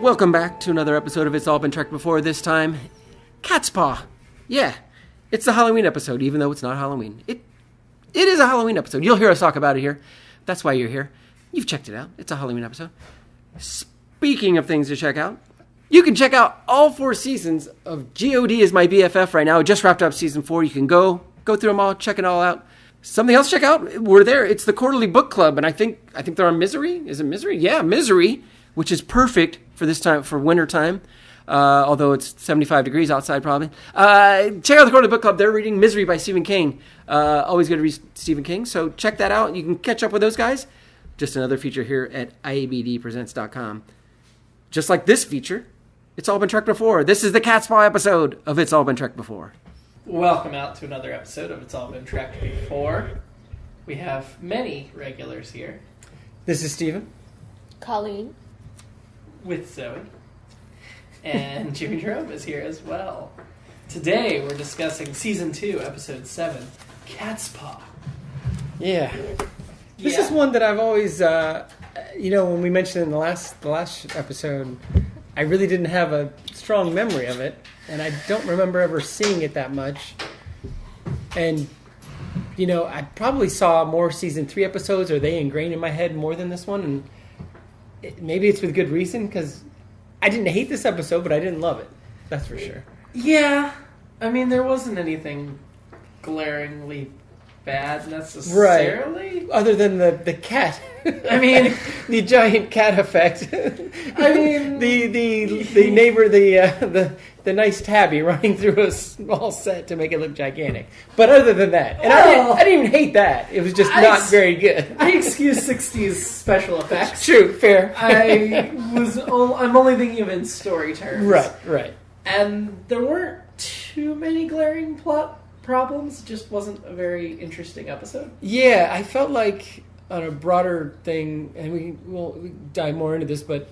Welcome back to another episode of It's All Been Trekked Before. This time, Catspaw. Yeah, it's the Halloween episode, even though it's not Halloween. It is a Halloween episode. You'll hear us talk about it here. That's why you're here. You've checked it out. It's a Halloween episode. Speaking of things to check out, you can check out all 4 seasons of G.O.D. is My BFF right now. It just wrapped up season 4. You can go through them all, check it all out. Something else to check out? We're there. It's the quarterly book club, and I think they're on Misery. Is it Misery? Yeah, Misery, which is perfect for this time, for winter time. Although it's 75 degrees outside probably. Check out the quarterly book club. They're reading Misery by Stephen King. Always good to read Stephen King, so check that out. You can catch up with those guys. Just another feature here at IABDpresents.com. Just like this feature, It's All Been Trekked Before. This is the Catspaw episode of It's All Been Trekked Before. Welcome out to another episode of It's All Been Trekked Before. We have many regulars here. This is Steven. Colleen. With Zoe. And Jimmy-Jerome is here as well. Today we're discussing Season 2, Episode 7, Catspaw. Yeah. This is one that I've always, when we mentioned in the last episode, I really didn't have a strong memory of it, and I don't remember ever seeing it that much. And, I probably saw more Season 3 episodes, or they ingrained in my head more than this one, and maybe it's with good reason, because I didn't hate this episode, but I didn't love it. That's for sure. Yeah. I mean, there wasn't anything glaringly bad necessarily. Right. Other than the cat. I mean, the giant cat effect. I mean, the neighbor, the nice tabby running through a small set to make it look gigantic. But other than that, and I didn't even hate that. It was just not very good. I excuse 60s special effects. True, fair. I'm only thinking of in story terms. Right. And there weren't too many glaring plot problems. It just wasn't a very interesting episode. Yeah, I felt like on a broader thing, and we dive more into this, but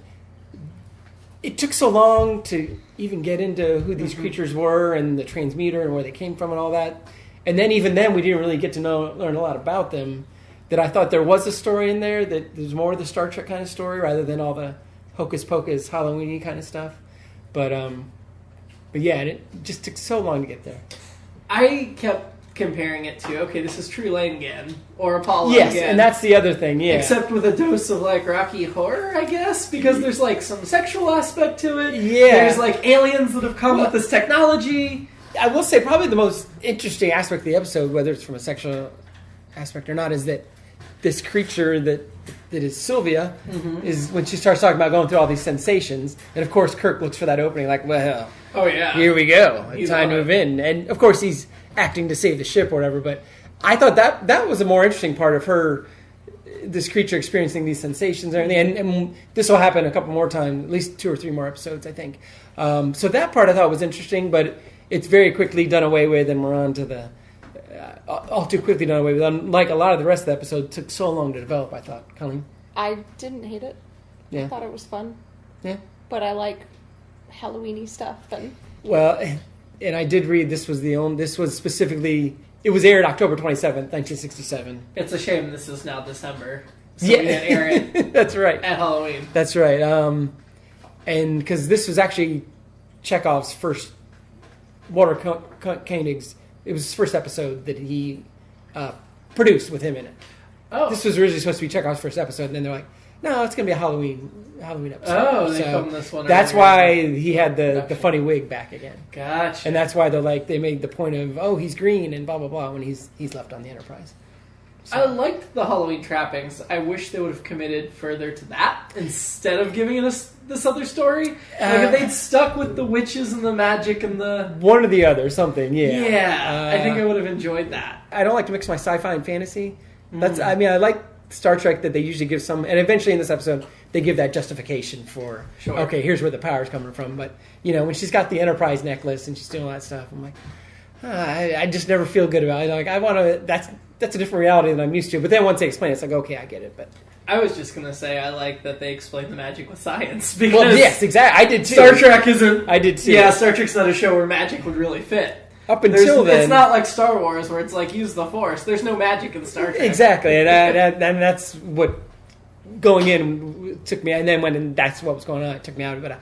it took so long to even get into who these creatures were and the transmuter and where they came from and all that. And then even then, we didn't really get to learn a lot about them, that I thought there was a story in there, that there's more of the Star Trek kind of story rather than all the hocus-pocus, Halloween-y kind of stuff. But yeah, and it just took so long to get there. I kept comparing it to, okay, this is True Lane again, or Apollo again. Yes, and and that's the other thing, yeah. Except with a dose of, Rocky Horror, I guess, because there's, some sexual aspect to it. Yeah. There's, aliens that have come with this technology. I will say probably the most interesting aspect of the episode, whether it's from a sexual aspect or not, is that this creature that is Sylvia, is when she starts talking about going through all these sensations, and of course Kirk looks for that opening well, oh yeah, here we go, it's time to move in. And of course he's acting to save the ship or whatever, but I thought that was a more interesting part of her, this creature experiencing these sensations and everything, and this will happen a couple more times, at least 2 or 3 more episodes, I think. So that part I thought was interesting, but it's very quickly done away with, and we're on to the all too quickly done away with. Unlike a lot of the rest of the episode, took so long to develop, I thought. Colleen? I didn't hate it. Yeah. I thought it was fun. Yeah. But I like Halloween-y stuff. Well, and I did read this was specifically, it was aired October 27th, 1967. It's a shame this is now December. So we didn't air it. That's right. At Halloween. That's right. And because this was actually Chekhov's first, Walter Koenig's, it was his first episode that he produced with him in it. Oh. This was originally supposed to be Chekhov's first episode, and then they're like, no, it's going to be a Halloween episode. Oh, they filmed this one. That's why he had the funny wig back again. Gotcha. And that's why they made the point of, he's green and blah, blah, blah, when he's left on the Enterprise. So. I liked the Halloween trappings. I wish they would have committed further to that instead of giving us this other story. If they'd stuck with the witches and the magic and the... One or the other, something, yeah. Yeah, I think I would have enjoyed that. I don't like to mix my sci-fi and fantasy. I like Star Trek that they usually give some... And eventually in this episode, they give that justification for, okay, here's where the power's coming from. But, when she's got the Enterprise necklace and she's doing all that stuff, I'm like, I just never feel good about it. I want to... That's a different reality than I'm used to. But then once they explain it, it's like, okay, I get it. But I was just going to say I like that they explain the magic with science. Because yes, exactly. I did too. Star Trek isn't... I did too. Yeah, Star Trek's not a show where magic would really fit. Up until then... It's not like Star Wars where it's like, use the Force. There's no magic in Star Trek. Exactly. And that's what going in it took me, and then when that's what was going on, it took me out of it.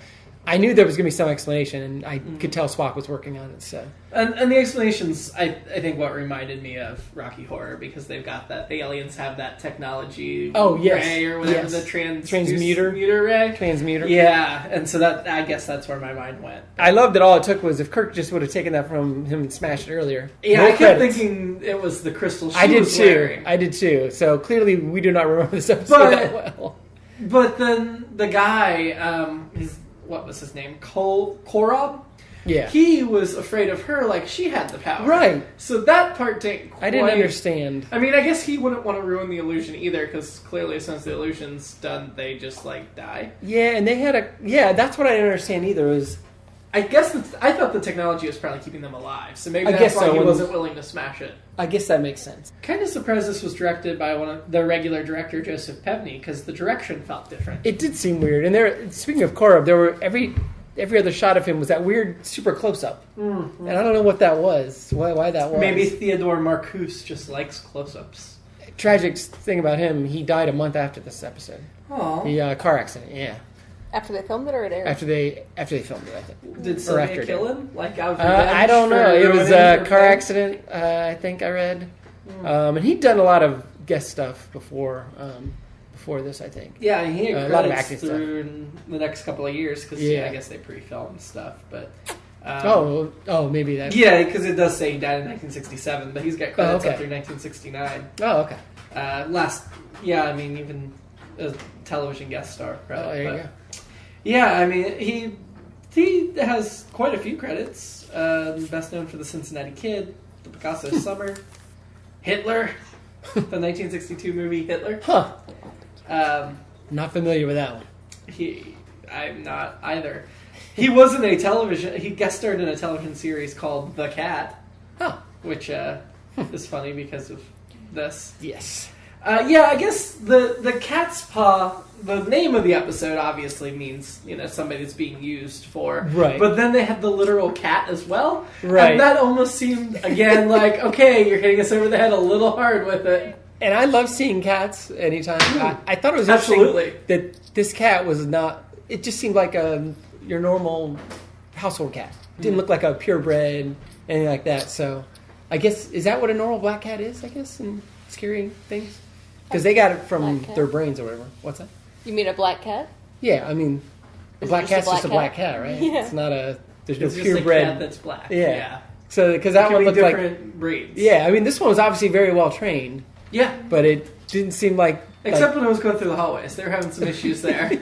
I knew there was going to be some explanation, and I could tell Spock was working on it. So, and the explanations, I think, what reminded me of Rocky Horror, because they've got that the aliens have that technology. Oh yes, ray or whatever, yes. the transmuter ray. Transmuter. Yeah, and so that, I guess that's where my mind went. I loved that all it took was if Kirk just would have taken that from him and smashed it earlier. Yeah, No I kept credits. thinking it was the crystal she I did was too. wearing. I did too. So clearly, we do not remember this episode that well. But then the guy, what was his name? Korob? Yeah. He was afraid of her like she had the power. Right. So that part didn't quite... I didn't understand. I mean, I guess he wouldn't want to ruin the illusion either, because clearly as soon as the illusion's done, they just, like, die. Yeah, and they had a... Yeah, that's what I didn't understand either, was... I guess I thought the technology was probably keeping them alive, so maybe I that's guess why so, he when- wasn't willing to smash it. I guess that makes sense. Kind of surprised this was directed by the regular director, Joseph Pevney, because the direction felt different. It did seem weird. And there, speaking of Korob, there were... Every other shot of him was that weird super close-up. Mm-hmm. And I don't know what that was, why that was. Maybe Theodore Marcuse just likes close-ups. Tragic thing about him, he died a month after this episode. Oh. The car accident, yeah. After they filmed it or it aired? After they filmed it, I think. Did Or Sylvia after kill him? Like out of I don't know. It was a car accident, I think I read. And he'd done a lot of guest stuff before this, I think. Yeah, he had a credits lot of acting through in the next couple of years, because Yeah. I guess they pre-filmed stuff. But maybe that. yeah, because it does say he died in 1967, but he's got credits okay. up through 1969. Oh, okay. I mean, even a television guest star credit. Oh, there you go. Yeah, I mean, he has quite a few credits. Best known for the Cincinnati Kid, the Picasso Summer, Hitler, the 1962 movie Hitler. Huh. Not familiar with that one. I'm not either. He was in he guest starred in a television series called The Cat. Huh. Which is funny because of this. Yes. I guess the Catspaw, the name of the episode obviously means, somebody that's being used for. Right. But then they had the literal cat as well. Right. And that almost seemed, again, like, okay, you're hitting us over the head a little hard with it. And I love seeing cats anytime. I thought it was Absolutely. interesting that this cat was not... It just seemed like your normal household cat. It didn't look like a purebred, anything like that. So I guess, is that what a normal black cat is, I guess, in scary things? Because they got it from their brains or whatever. What's that? You mean a black cat? Yeah, I mean, a black cat's just a black cat, right? Yeah. It's not a... There's no It's just purebred... a cat that's black. Yeah. So, because that It one could be looked like... different breeds. Yeah, I mean, this one was obviously very well trained. Yeah. But it didn't seem like... Except when I was going through the hallways. They were having some issues there.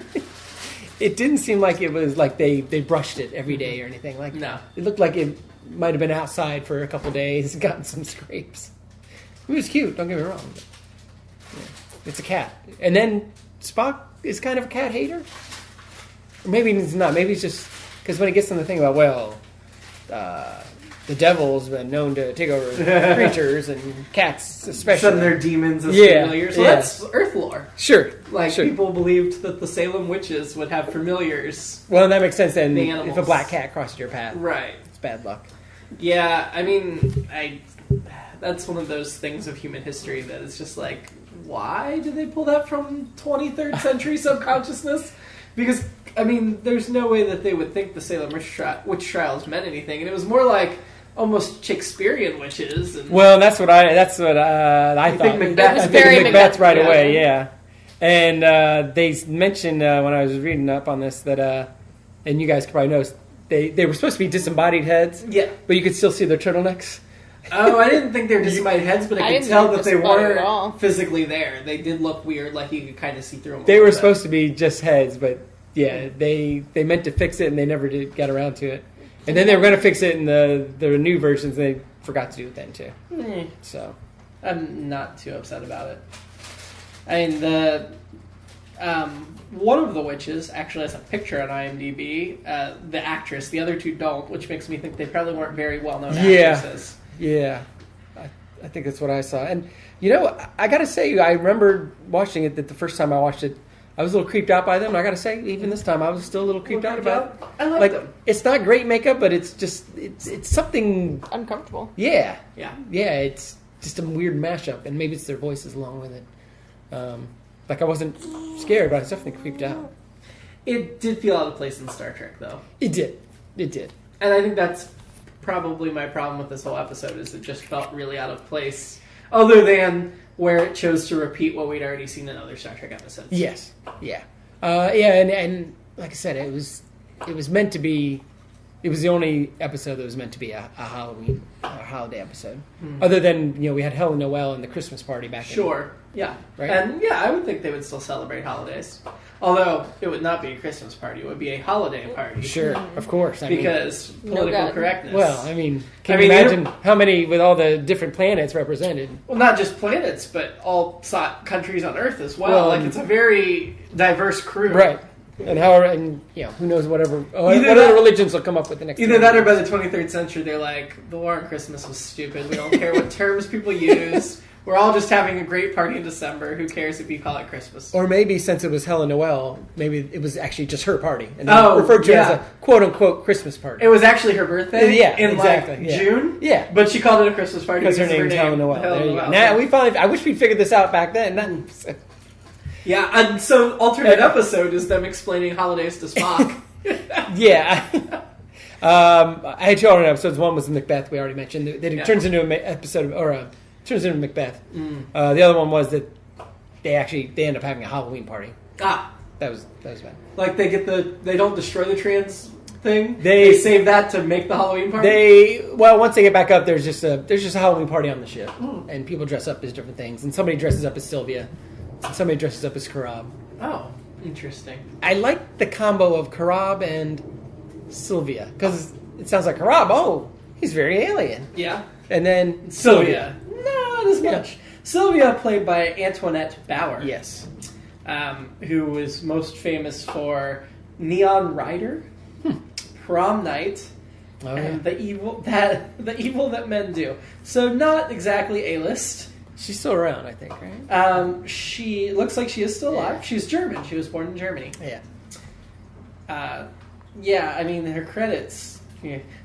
It didn't seem like it was like they brushed it every day or anything. Like No. It looked like it might have been outside for a couple days and gotten some scrapes. It was cute, don't get me wrong. But, yeah, it's a cat. And then Spock is kind of a cat hater? Or maybe he's not. Maybe he's just... Because when he gets on the thing about, the devil's been known to take over creatures and cats especially. Send their demons as Yeah, familiars. So yeah. that's Earth lore. Sure. Like, sure. people believed that the Salem witches would have familiars. Well, that makes sense then. The If a animals. black cat crosses your path, Right. it's bad luck. Yeah, I mean, that's one of those things of human history that is just like, why did they pull that from 23rd century subconsciousness? Because, I mean, there's no way that they would think the Salem witch trials meant anything. And it was more like almost Shakespearean witches. And Well, that's what I thought. think Macbeth- It was I very think Macbeth right Macbeth, away, yeah. yeah. And they mentioned when I was reading up on this that, and you guys could probably notice, they were supposed to be disembodied heads, Yeah. but you could still see their turtlenecks. Oh, I didn't think they were disembodied heads, but I I could didn't tell think that they disembodied at all. weren't physically there. They did look weird, like you could kind of see through them. They were supposed to be just heads, but yeah, they meant to fix it and they never did get around to it. And then they were going to fix it in the new versions, and they forgot to do it then too. So I'm not too upset about it. I mean, one of the witches actually has a picture on IMDb. The actress, the other two don't, which makes me think they probably weren't very well-known actresses. yeah, I think that's what I saw. And you know, I got to say, I remember watching it that the first time I watched it, I was a little creeped out by them. And I got to say, even this time, I was still a little creeped out about it. I like them. It's not great makeup, but it's just it's something. Uncomfortable. Yeah, Yeah. yeah. It's just a weird mashup, and maybe it's their voices along with it. Like, I wasn't scared, but I was definitely creeped out. It did feel out of place in Star Trek, though. It did. It did. And I think that's probably my problem with this whole episode, is it just felt really out of place, other than where it chose to repeat what we'd already seen in other Star Trek episodes. Yes. Yeah. And like I said, it was meant to be. It was the only episode that was meant to be a Halloween or holiday episode. Other than, we had Hell and Noel and the Christmas party back Sure. Yeah. Right? And yeah, I would think they would still celebrate holidays. Although it would not be a Christmas party, it would be a holiday party. Sure, of course. Because political correctness. Well, can you imagine how many, with all the different planets represented? Well, not just planets, but all countries on Earth as well. It's a very diverse crew. Right. And who knows what other religions will come up with the next. Either that, or by the 23rd century, they're like, the war on Christmas was stupid. We don't care what terms people use. We're all just having a great party in December. Who cares if you call it Christmas? Or maybe since it was Hell and Noel, maybe it was actually just her party, and referred to as a quote unquote Christmas party. It was actually her birthday. In June. Yeah, but she called it a Christmas party because her name's Hell and Noel. There you go. Now I wish we'd figured this out back then. Yeah, and so alternate episode is them explaining holidays to Spock. Yeah. I had two alternate episodes. One was Macbeth, we already mentioned. That turns into an episode turns into Macbeth. The other one was that they end up having a Halloween party. That was bad. Like they don't destroy the trans thing. They save that to make the Halloween party. Once they get back up, there's just a Halloween party on the ship, and people dress up as different things. And somebody dresses up as Sylvia. Somebody dresses up as Karab. Oh, interesting. I like the combo of Karab and Sylvia, because it sounds like Karab, he's very alien. Yeah. And then Sylvia. Not as much. Sylvia, played by Antoinette Bauer. Yes. Who was most famous for Neon Rider, Prom Night, and the evil that men do. So not exactly A-list. She's still around, I think, right? She looks like she is still alive. Yeah. She's German. She was born in Germany. Yeah. Her credits.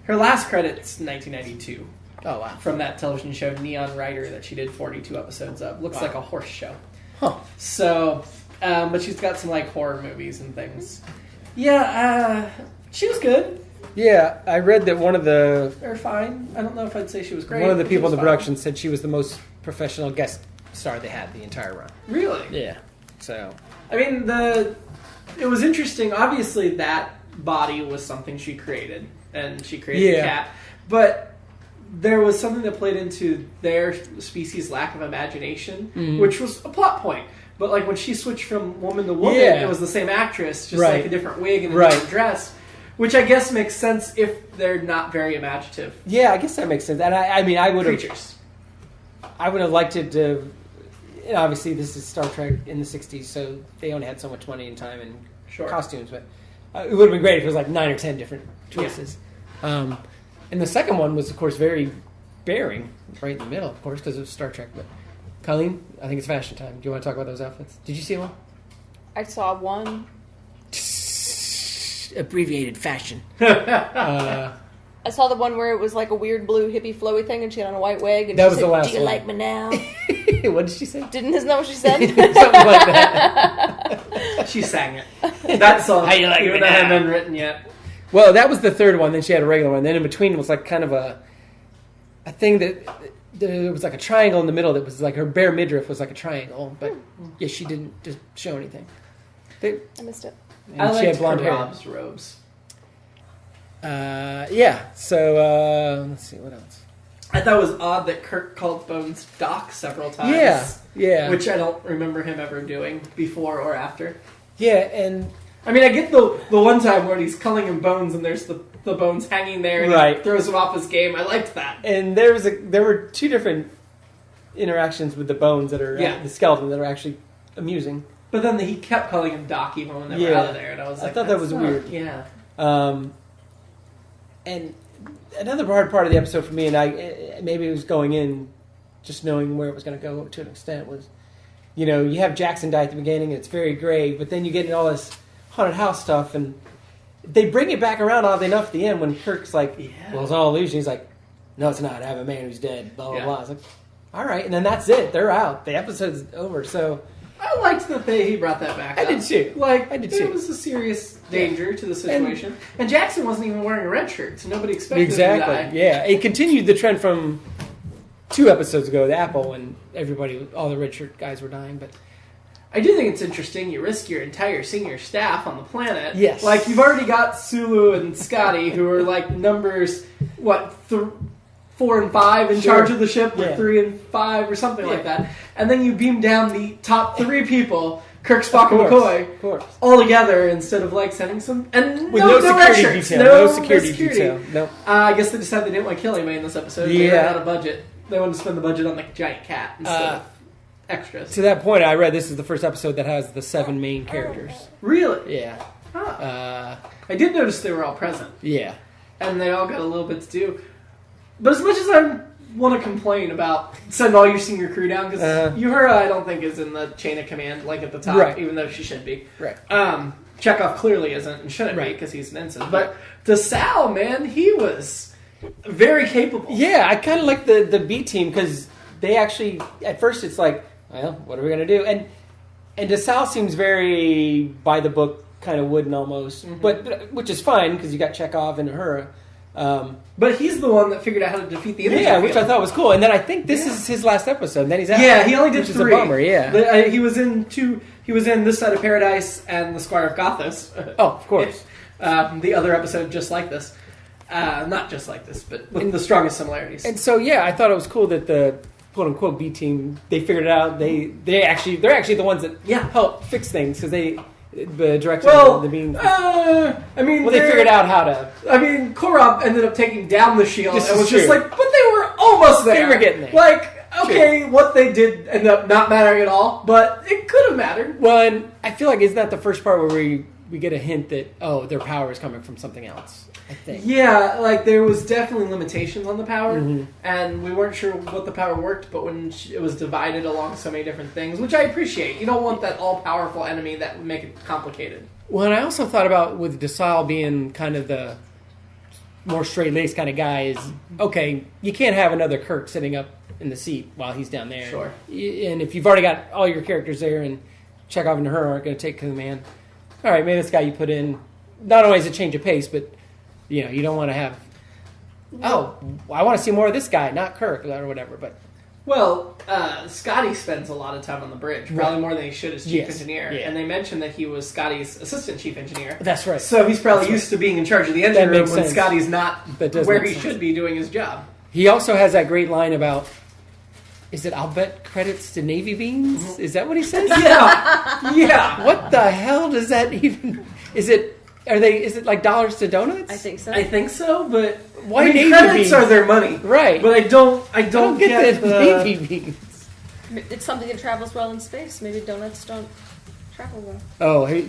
Her last credits, 1992. Oh, wow. From that television show Neon Rider that she did 42 episodes of. Looks like a horse show. Huh. So, but she's got some horror movies and things. Yeah, she was good. Yeah, I read that one of the... Or fine. I don't know if I'd say she was great. One of the people in the production said she was the most professional guest star they had the entire run. Really? Yeah. So... it was interesting. Obviously, that body was something she created. And she created the cat. But there was something that played into their species' lack of imagination, which was a plot point. But when she switched from woman to woman, it was the same actress, just a different wig and a different dress. Which I guess makes sense if they're not very imaginative. Yeah, I guess that makes sense. And I would have... Creatures. I would have liked it to... Obviously, this is Star Trek in the 60s, so they only had so much money and time and costumes. But it would have been great if it was 9 or 10 different choices. Yeah. And the second one was, of course, very bearing, right in the middle, of course, because of Star Trek. But Colleen, I think it's fashion time. Do you want to talk about those outfits? Did you see one? I saw one. Abbreviated fashion. I saw the one where it was like a weird blue hippie flowy thing, and she had on a white wig. And that she was said, the last "Do you one. like me now?" What did she say? Isn't that what she said? Something like that. She sang it. That song. How you like even me though it now? hadn't been written yet. Well, that was the third one. Then she had a regular one. Then in between was kind of a thing that there was a triangle in the middle that was her bare midriff was like a triangle, but she didn't just show anything. I missed it. And she had blonde hair. Rob's robes. So let's see what else. I thought it was odd that Kirk called Bones Doc several times. Yeah. Which I don't remember him ever doing before or after. Yeah, and I get the one time where he's calling him Bones and there's the bones hanging there and he throws him off his game. I liked that. And there were two different interactions with the bones that are the skeleton that are actually amusing. But then he kept calling him Doc even when they were out of there, and I was like, I thought that was weird. Yeah. And another hard part of the episode for me, and maybe it was going in just knowing where it was going to go to an extent, was, you have Jackson die at the beginning, and it's very gray, but then you get all this haunted house stuff, and they bring it back around oddly enough at the end when Kirk's like, well, it's all illusion. He's like, no, it's not. I have a man who's dead, blah, blah, blah. It's like, all right, and then that's it. They're out. The episode's over, so... I liked that he brought that back. I did too. Like, I did it too. was a serious danger to the situation. And Jackson wasn't even wearing a red shirt, so nobody expected him to die. Exactly. Yeah, it continued the trend from 2 episodes ago, the Apple, when all the red shirt guys were dying. But I do think it's interesting you risk your entire senior staff on the planet. Yes. Like, you've already got Sulu and Scotty, who are like numbers, 4 and 5 in charge of the ship, or 3 and 5 or something like that. And then you beam down the top 3 people, Kirk, Spock, and McCoy, all together instead of like sending some... And with no security detail. No security detail. No. I guess they decided they didn't want to kill anybody in this episode. They ran out of budget. They wanted to spend the budget on the giant cat instead of extras. To that point, I read this is the first episode that has the 7 main characters. Really? Yeah. Huh. I did notice they were all present. Yeah. And they all got a little bit to do. But as much as I want to complain about send all your senior crew down, because Uhura, I don't think, is in the chain of command, like at the top, even though she should be. Right. Chekhov clearly isn't and shouldn't be, because he's an ensign. But to Sal, man, he was very capable. Yeah, I kind of like the B team, because they actually, at first it's like, well, what are we going to do? And DeSalle seems very by the book, kind of wooden almost, but which is fine, because you got Chekhov and Uhura. But he's the one that figured out how to defeat the Image. Yeah, which I thought was cool. And then I think this is his last episode. And then he's out. Yeah, he only did 3. Which is a bummer. Yeah, he was in 2. He was in This Side of Paradise and The Squire of Gothos. Oh, of course. The other episode, just like this, not just like this, but with the strongest similarities. And so, yeah, I thought it was cool that the quote unquote B team, they figured it out. They're actually the ones that help fix things, because the director of the beam. They figured out how to. I mean, Korob ended up taking down the shield and was just true. like, but they were almost there. They were getting there. Like, okay, what they did ended up not mattering at all, but it could have mattered. Well, and I feel like isn't that the first part where we get a hint that their power is coming from something else? I think. Yeah, like there was definitely limitations on the power, and we weren't sure what the power worked, but when it was divided along so many different things, which I appreciate. You don't want that all-powerful enemy that would make it complicated. Well, and I also thought about with DeSalle being kind of the more straight-laced kind of guy is, okay, you can't have another Kirk sitting up in the seat while he's down there. Sure. And if you've already got all your characters there and Chekhov and her aren't going to take command, all right, maybe this guy you put in, not only is a change of pace, but you don't want to have, I want to see more of this guy, not Kirk, or whatever. But Scotty spends a lot of time on the bridge, probably more than he should as chief engineer. Yeah. And they mentioned that he was Scotty's assistant chief engineer. That's right. So he's probably used to being in charge of the engine room when Scotty's not where he sense. should be doing his job. He also has that great line about, is it, I'll bet credits to Navy beans? Is that what he says? Yeah. What the hell does that even, is it like dollars to donuts? I think so. I think so, but why Navy credits beans? are their money. Right. But I don't get the Navy beans. It's something that travels well in space. Maybe donuts don't travel well. Oh, hey,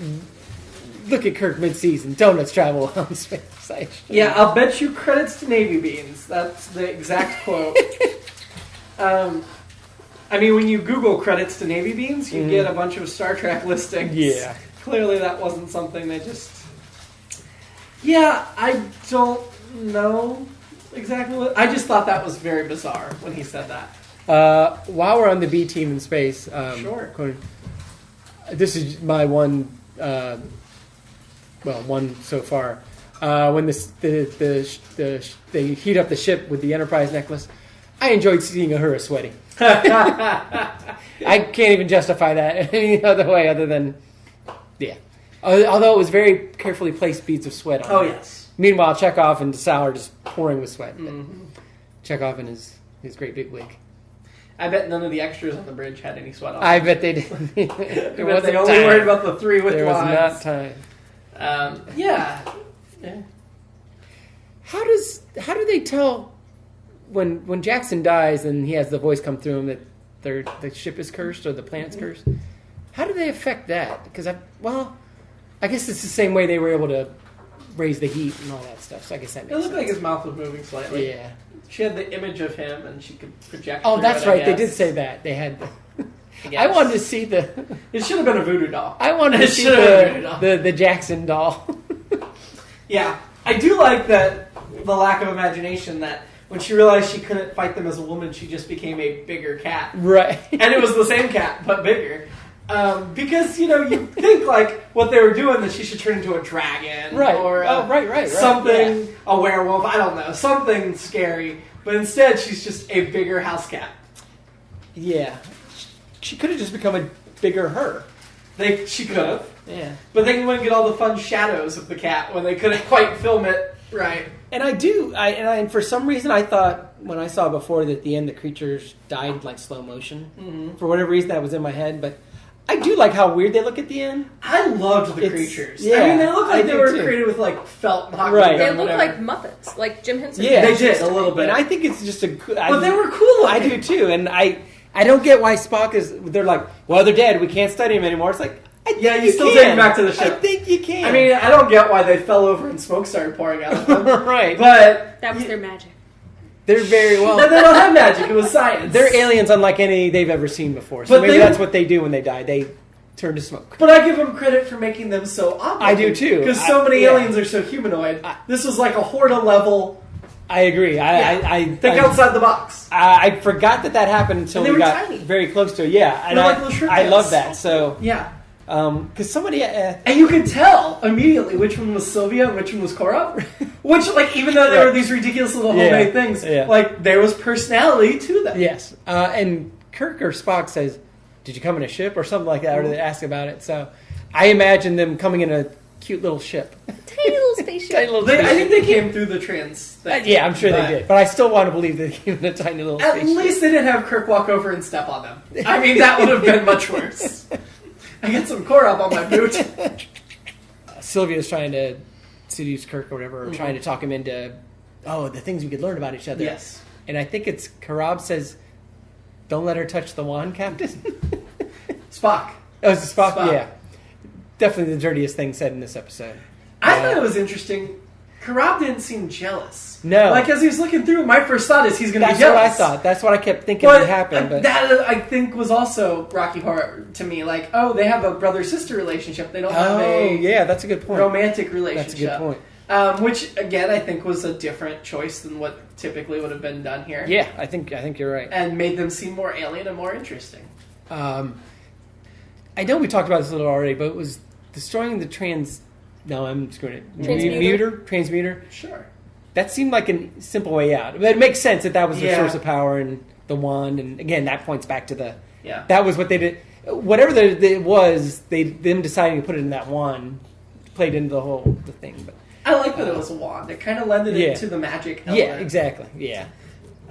look at Kirk mid-season. Donuts travel well in space. Yeah, I'll bet you credits to Navy beans. That's the exact quote. I mean, when you Google credits to Navy beans, you get a bunch of Star Trek listings. Yeah. Clearly that wasn't something they just... Yeah, I don't know exactly what... I just thought that was very bizarre when he said that. While we're on the B team in space... Sure. This is my one... one so far. When they heat up the ship with the Enterprise necklace, I enjoyed seeing Uhura sweating. I can't even justify that any other way other than... Yeah. Although it was very carefully placed beads of sweat on Oh, her. yes. Meanwhile, Chekhov and DeSalle are just pouring with sweat. Chekhov and his great big wig. I bet none of the extras on the bridge had any sweat on. I bet they did. They only worried about the 3 with There was lines. not time. Yeah. How do they tell when Jackson dies and he has the voice come through him that the ship is cursed or the planet's cursed? How do they affect that? Because I guess it's the same way they were able to raise the heat and all that stuff. So I guess that makes sense. It looked like his mouth was moving slightly. Yeah. She had the image of him, and she could project. Oh, through that's it, right. I They guess. did say that. They had. I I wanted to see the. It should have been a voodoo doll. I wanted to It see should have been a voodoo doll. the Jackson doll. Yeah, I do like that the lack of imagination that when she realized she couldn't fight them as a woman, she just became a bigger cat, Right. and it was the same cat but bigger. Because, you think, like, what they were doing, that she should turn into a dragon. Right. Or right. something, a werewolf, I don't know, something scary. But instead, she's just a bigger house cat. Yeah. She could have just become a bigger her. She could have. Yeah. But they wouldn't get all the fun shadows of the cat when they couldn't quite film it right. And and for some reason I thought, when I saw before, that at the end the creatures died like slow motion. Mm-hmm. For whatever reason that was in my head, but I do like how weird they look at the end. I loved the creatures. Yeah, I mean, they look like they were too. created with, like, felt and hot glue Right. They gun, look whatever. like Muppets, like Jim Henson. Yeah, They did, a little bit. And I think it's just a good... But they were cool I looking. do too, and I don't get why Spock is... They're like, well, they're dead, we can't study them anymore. It's like, I think Yeah, you still take them back to the ship. I think you can. I mean, I don't get why they fell over and smoke started pouring out of them. right. But That was their magic. They're very well... they don't have magic. It was science. They're aliens unlike any they've ever seen before. So But maybe they- that's what they do when they die. They turn to smoke. But I give them credit for making them so odd. I do too. Because so many yeah. aliens are so humanoid. This was like a Horta level. I agree. I Think outside the box. I forgot that happened until And they we were got tiny. very close to it. Yeah, and They're like little shrimp I tails. love that. So, Yeah. because somebody... And you could tell immediately which one was Sylvia and which one was Korra. Which, like, even though they Right. were these ridiculous little Yeah. homemade things, Yeah. like, there was personality to them. Yes, and Kirk or Spock says, "Did you come in a ship?" or something like that, or they ask about it. So, I imagine them coming in a cute little ship. Tiny little spaceship. Tiny little I spaceship. think they came through the trans thing. Yeah, I'm sure But they did, but I still want to believe they came in a tiny little At spaceship. least they didn't have Kirk walk over and step on them. I mean, that would have been much worse. I get some core up on my boot. Sylvia's trying to seduce Kirk or whatever, or trying to talk him into, the things we could learn about each other. Yes. And I think it's Karab says, "Don't let her touch the wand, Captain." Spock. Oh, it's Spock? Spock. Yeah. Definitely the dirtiest thing said in this episode. I thought it was interesting. Karab didn't seem jealous. No. Like, as he was looking through, my first thought is he's going to be That's jealous. what I thought. That's what I kept thinking But would happen. But that, I think, was also Rocky Horror to me. Like, they have a brother-sister relationship. They don't have a yeah, that's a good point. romantic relationship. That's a good point. Which, again, I think was a different choice than what typically would have been done here. Yeah, I think you're right. And made them seem more alien and more interesting. I know we talked about this a little already, but it was destroying the No, I'm screwing it. Transmuter. Sure. That seemed like a simple way out. But it makes sense that was their Yeah. source of power and the wand. And again, that points back to the... Yeah. That was what they did. Whatever it was, them deciding to put it in that wand played into the thing. But I like that it was a wand. It kind of lended Yeah. it to the magic element. yeah, exactly. Yeah.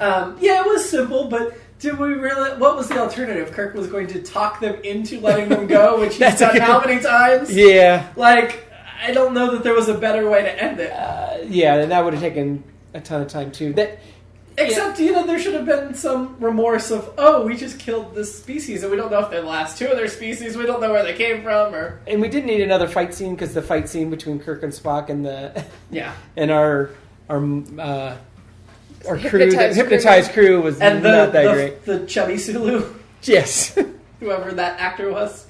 It was simple, but did we really... What was the alternative? Kirk was going to talk them into letting them go, which he's That's a done good- how many times? Yeah. Like, I don't know that there was a better way to end it. Yeah, and that would have taken a ton of time, too. Except, there should have been some remorse of, we just killed this species, and we don't know if they're the last two of their species, we don't know where they came from, or... And we did need another fight scene, because the fight scene between Kirk and Spock and Yeah. and our crew, Hypnotized hypnotized crew was And not that great. the chubby Sulu, Yes. whoever that actor was,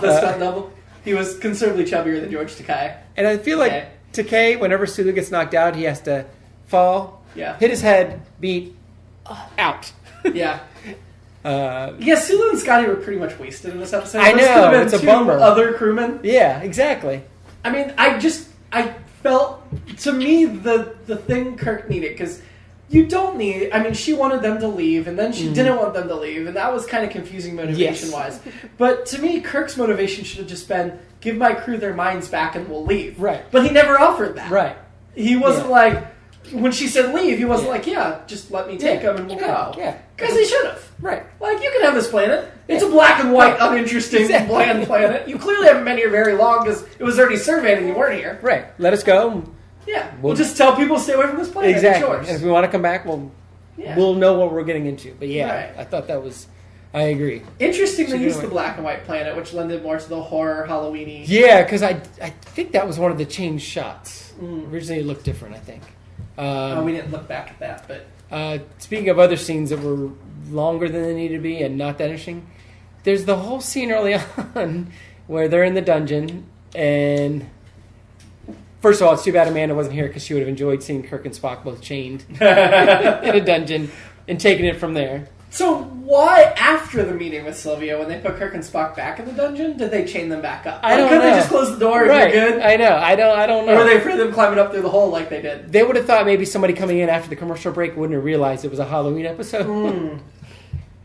the stunt double, he was considerably chubbier than George Takei. And I feel like Takei, whenever Sulu gets knocked out, he has to fall, Yeah. hit his head, beat, out. Yeah. Sulu and Scotty were pretty much wasted in this episode. I Those know, could have been it's a two bummer. other crewmen. Yeah, exactly. I mean, I felt, to me, the thing Kirk needed, because you don't need, she wanted them to leave, and then she didn't want them to leave, and that was kind of confusing motivation-wise. But to me, Kirk's motivation should have just been, give my crew their minds back and we'll leave. Right. But he never offered that. Right. He wasn't like, when she said leave, he wasn't like, just let me take Yeah. them and we'll go. Yeah. Because he should have. Right. Like, you can have this planet. It's a black and white, uninteresting, Exactly. bland planet. You clearly haven't been here very long because it was already surveyed and you weren't here. Right. Let us go. Yeah. We'll just tell people to stay away from this planet. Exactly. It's yours. And if we want to come back, we'll know what we're getting into. But yeah, Right. I thought that was... I agree. Interesting they So used anyway. the black and white planet, which lended more to the horror Halloween-y. Yeah, because I think that was one of the changed shots. Originally it looked different, I think. We didn't look back at that, but... Speaking of other scenes that were longer than they needed to be and not that interesting, there's the whole scene early on where they're in the dungeon, and first of all, it's too bad Amanda wasn't here because she would have enjoyed seeing Kirk and Spock both chained in a dungeon and taking it from there. So, why after the meeting with Sylvia, when they put Kirk and Spock back in the dungeon, did they chain them back up? I don't couldn't know. they just close the door and Right. you're good? I know. I don't know. Or were they afraid of them climbing up through the hole like they did? They would have thought maybe somebody coming in after the commercial break wouldn't have realized it was a Halloween episode.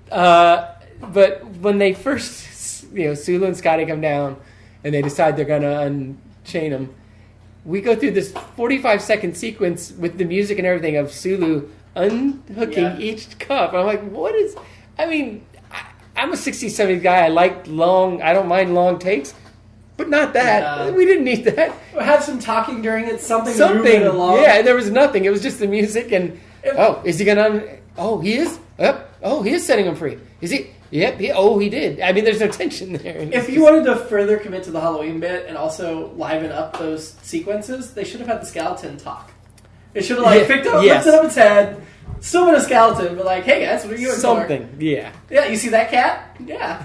But when they first, Sulu and Scotty come down and they decide they're going to unchain them, we go through this 45-second sequence with the music and everything of Sulu unhooking each cup. I'm like, what is... I mean, I'm a 60s, 70s guy. I don't mind long takes, but not that. Yeah. We didn't need that. Have some talking during it, something to move it along. Yeah, there was nothing. It was just the music and... is he going to... Oh, he is? He is setting him free. Is he... Yep. He did. I mean, there's no tension there. If you wanted to further commit to the Halloween bit and also liven up those sequences, they should have had the skeleton talk. It should have picked up, lifted up its head, still been a skeleton, but hey guys, what are you doing? Something. Yeah. Yeah. You see that cat? Yeah.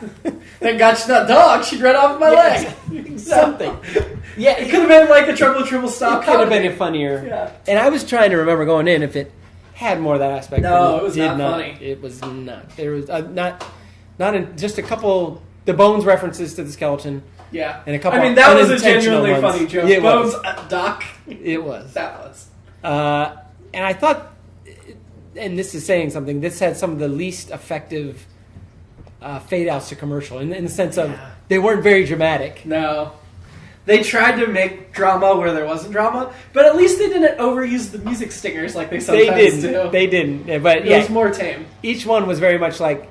Thank God she's not a dog. She'd run off my leg. Something. Yeah. It could have been like a triple stop. It could have been funnier. Yeah. And I was trying to remember going in if it had more of that aspect. No, it was not funny. It was not. There was not in just a couple the Bones references to the skeleton. Yeah. And a couple. I mean, that was a unintentional genuinely ones. funny joke. It Bones, was. Doc. It was. That was. And I thought, and this is saying something. This had some of the least effective fade outs to commercial in the sense of they weren't very dramatic. No. They tried to make drama where there wasn't drama, but at least they didn't overuse the music stingers like they sometimes do. They didn't. Yeah, but it was more tame. Each one was very much like,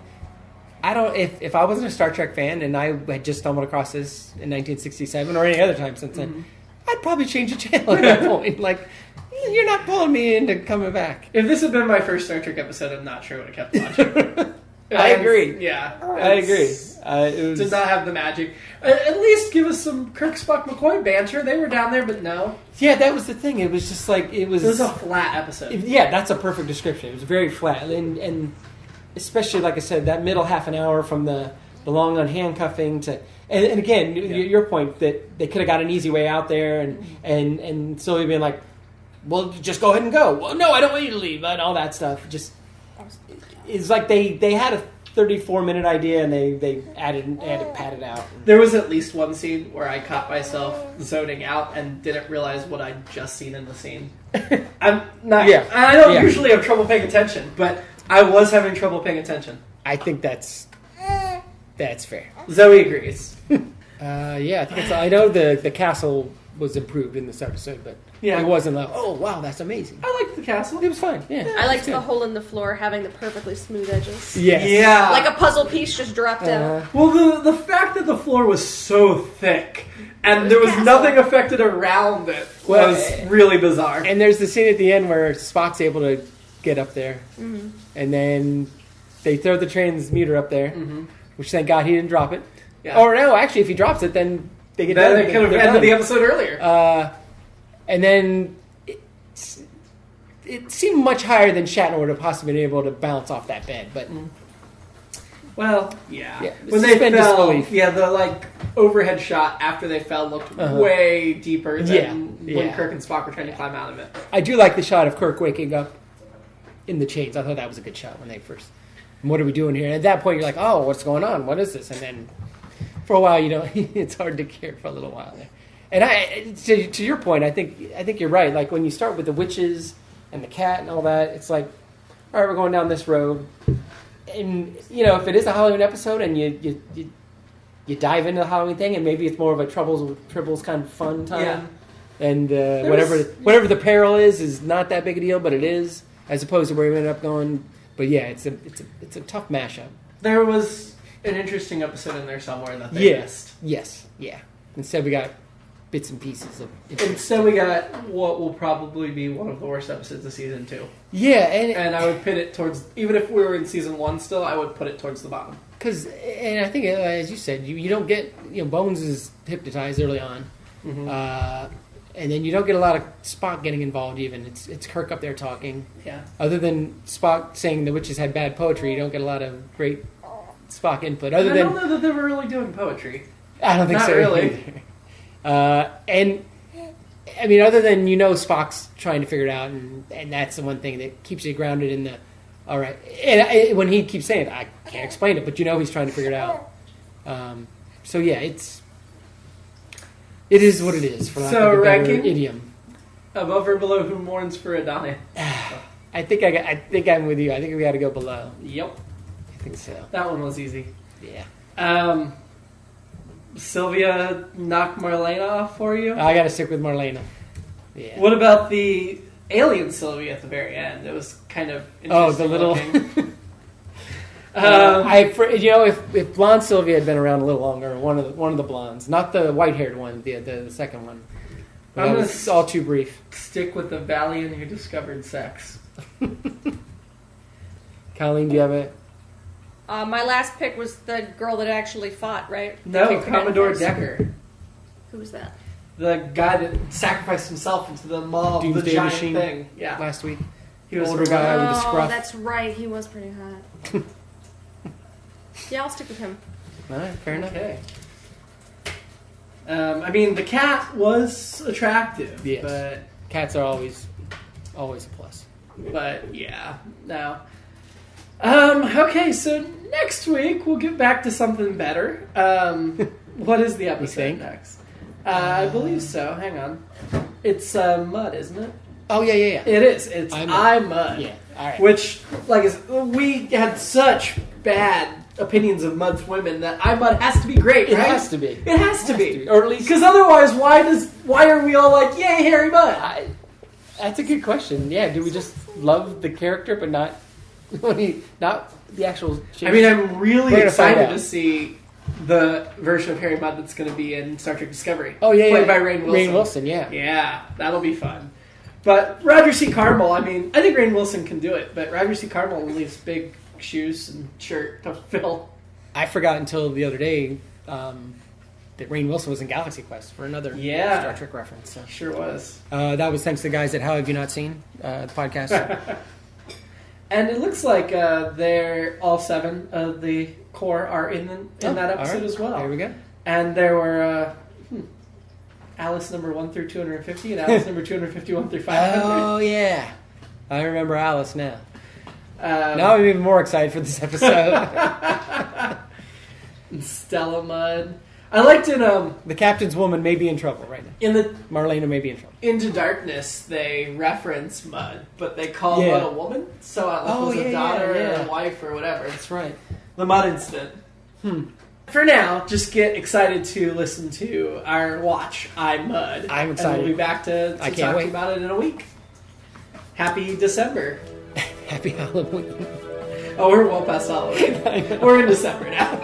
if I wasn't a Star Trek fan and I had just stumbled across this in 1967 or any other time since then, I'd probably change the channel at that point. You're not pulling me into coming back. If this had been my first Star Trek episode, I'm not sure I would have kept watching. I agree. Yeah. I agree. It did not have the magic. At least give us some Kirk, Spock, McCoy banter. They were down there, but no. Yeah, that was the thing. It was just it was a flat episode. Yeah, that's a perfect description. It was very flat. And especially, like I said, that middle half an hour from the long on handcuffing to... And again, your point that they could have got an easy way out there and Sylvia being like, well, just go ahead and go. Well, no, I don't want you to leave. And all that stuff. Just... It's like they had a 34-minute idea and they added padded out. There was at least one scene where I caught myself zoning out and didn't realize what I'd just seen in the scene. I'm not. Yeah. I don't usually have trouble paying attention, but I was having trouble paying attention. I think that's fair. Zoe agrees. I think I know the castle was improved in this episode, but it wasn't like, oh wow, that's amazing. I liked the castle. It was fine. Yeah, I liked the hole in the floor having the perfectly smooth edges. Yes. Yeah. Like a puzzle piece just dropped out. Well, the fact that the floor was so thick and there was nothing affected around it was really bizarre. And there's the scene at the end where Spock's able to get up there, and then they throw the transmuter up there, which thank God he didn't drop it. Yeah. Or no, actually, if he drops it, then they get done. They could have ended the episode earlier. And then it seemed much higher than Shatner would have possibly been able to bounce off that bed, but when they fell, the overhead shot after they fell looked way deeper than when Kirk and Spock were trying to climb out of it. I do like the shot of Kirk waking up in the chains. I thought that was a good shot when they first. What are we doing here? And at that point, you're like, oh, what's going on? What is this? And then for a while, it's hard to care for a little while there. And to your point, I think you're right. Like when you start with the witches and the cat and all that, it's like, all right, we're going down this road. And if it is a Halloween episode and you dive into the Halloween thing, and maybe it's more of a Tribbles kind of fun time, and whatever the peril is not that big a deal, but it is, as opposed to where we ended up going. But yeah, it's a tough mashup. There was an interesting episode in there somewhere that they missed. Yes, yeah. Instead, we got bits and pieces of. Instead, we got what will probably be one of the worst episodes of season 2. Yeah, and I would pit it towards, even if we were in season 1 still, I would put it towards the bottom. And I think, as you said, you don't get Bones is hypnotized early on, and then you don't get a lot of Spock getting involved. Even it's Kirk up there talking. Yeah. Other than Spock saying the witches had bad poetry, you don't get a lot of great Spock input. I don't know that they were really doing poetry. I don't think Not so. Really. And I mean, other than Spock's trying to figure it out, and that's the one thing that keeps you grounded in All right. And when he keeps saying it, I can't explain it, but he's trying to figure it out. So yeah, it is what it is. For lack of a better idiom. Above or below who mourns for Adonis? I think I'm with you. I think we got to go below. Yep. I think so. That one was easy. Yeah. Sylvia knocked Marlena off for you? I got to stick with Marlena. Yeah. What about the alien Sylvia at the very end? It was kind of interesting. The little. If blonde Sylvia had been around a little longer, one of the blondes, not the white-haired one, the second one. That was all too brief. Stick with the Valiant who discovered sex. Colleen, do you have it? My last pick was the girl that actually fought, right? No, Commodore Decker. Who was that? The guy that sacrificed himself into the maw of the giant machine thing. Yeah. Last week. He was older guy with a scruff. Oh, that's right. He was pretty hot. Yeah, I'll stick with him. All right, fair enough. Okay. The cat was attractive. Yes. But cats are always a plus. But yeah, no. Okay, so next week we'll get back to something better. What is the episode next? I believe so. Hang on. It's Mud, isn't it? Oh yeah. It is. It's I'm Mud. Yeah. All right. Which, we had such bad opinions of Mud's women that I'm Mud has to be great, right? It has to be. It has to be. Or at least because otherwise, why are we all like, yay, Harry Mudd? That's a good question. Yeah. Do we just love the character but not the actual? Shape? I'm really excited to see the version of Harry Mudd that's going to be in Star Trek Discovery. Oh yeah, played by Rainn Wilson. Rainn Wilson, yeah. Yeah, that'll be fun. But Roger C. Carmel, I think Rainn Wilson can do it, but Roger C. Carmel leaves big shoes and shirt to fill. I forgot until the other day that Rainn Wilson was in Galaxy Quest for another Star Trek reference. So. Sure was. That was thanks to the guys at How Have You Not Seen, the podcast. And it looks like they're all 7 of the core are in that episode as well. There we go. And there were Alice number 1 through 250 and Alice number 251 through 500. Oh yeah, I remember Alice now. Now I'm even more excited for this episode. Stella Mudd. I liked in the captain's woman may be in trouble right now. Marlena may be in trouble. Into Darkness, they reference Mudd, but they call Mudd a woman. So it was a daughter or a wife or whatever. That's right. The Mudd incident. For now, just get excited to listen to our watch, I'm Mudd. I'm excited. And we'll be back to talk about it in a week. Happy December. Happy Halloween. Oh, we're well past Halloween. We're in December now.